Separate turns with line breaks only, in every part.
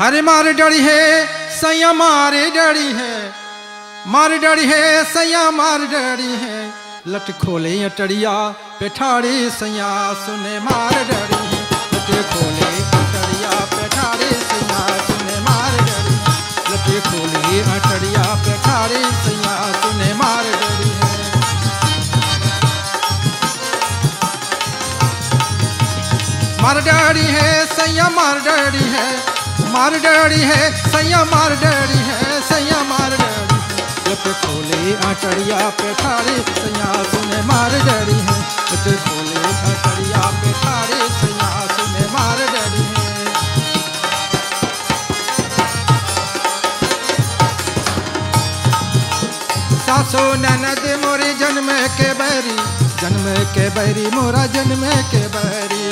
हरे मार डरी है सैया मारे डरी है, मार डरी है सैया मार डरी है, लट खोले अटरिया पेठाड़े सैया सुने मार डरी है, लट खोले अटरिया पेठाड़े सैया सुने मार डरी है, लट खोले अटरिया पेठाड़े सैया सुने मार डरी है। मार डरी है सैया मार डरी है, मार डरी है सैया मार डरी है, सैया मार डरी है, लट खोले अटरिया पेठाड़े सैया सुने मार डरी है, लट खोले अटरिया पेठाड़े सैया सुने मार डरी है। सासो ननद मोरी जन्म के बैरी, जन्म के बैरी मोरा जन्म के बैरी,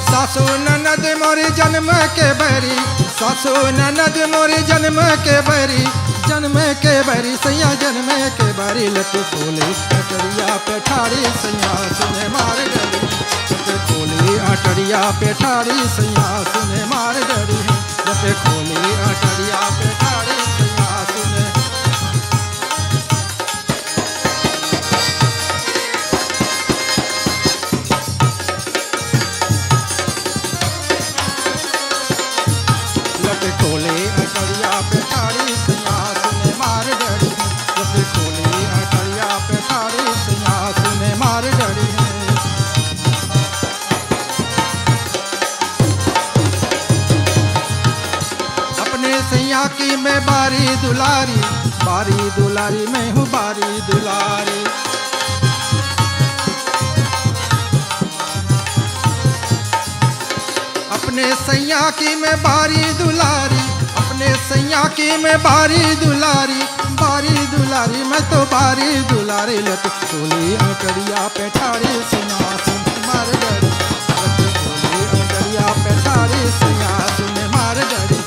सासू ननद मोरी जन्म के बैरी, सासू ननद मोरी जन्म के बैरी, जन्म के बैरी सैया जन्म के बैरी, लट खोले अटरिया पेठाड़ी सैया सुने मार डरी, लट खोले अटरिया पेठाड़ी सैया सुने मार डरी है, लट खोले अटरिया पेठाड़ी सैया सुने। खोले अटरिया पेठाड़ी सैया सुने मार डरी है, लट खोले अटरिया पेठाड़ी सैया सुने मार डरी है। अपने सैया की मैं बारी दुलारी, बारी दुलारी मैं हूँ बारी दुलारी, अपने सैया की मैं बारी दुलारी, अपने सैया की मैं बारी दुलारी, बारी दुलारी मैं तो बारी दुलारी, लट खोले अटरिया पेठाड़ी सैया सुने मार डरी, लट खोले अटरिया पेठाड़ी सैया सुने मार डरी,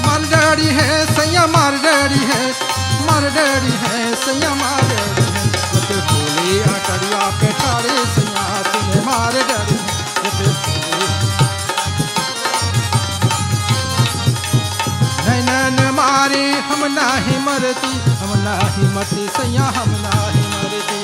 मार डरी है सैया मार डरी है, मार डरी है सैया मार डरी है, लट खोले अटरिया पेठाड़ी सैया सुने मार डरी है। नैनन मारी हम नाही मरती, हम नाही मरती सैया हम नाही मरती,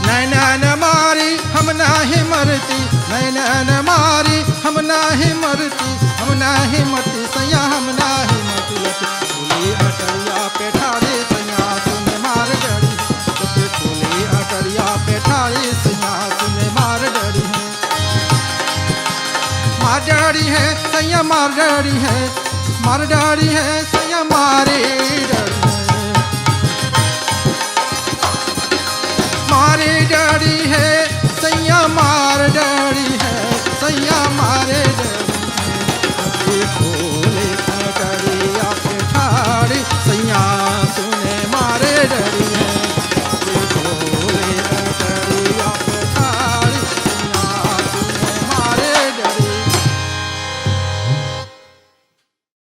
नैनन मारी हम नाही मरती, नैनन मारी हम नाही मरती, हम नाही मरती सैया हम नाही मरती, लट खोले अटरिया पेठाड़े सैया सुने मार डरी, लट खोले अटरिया पेठाड़े सैया सुने मार डरी है। मार डरी है सैया मार डरी है, मार डरी है सैया मारे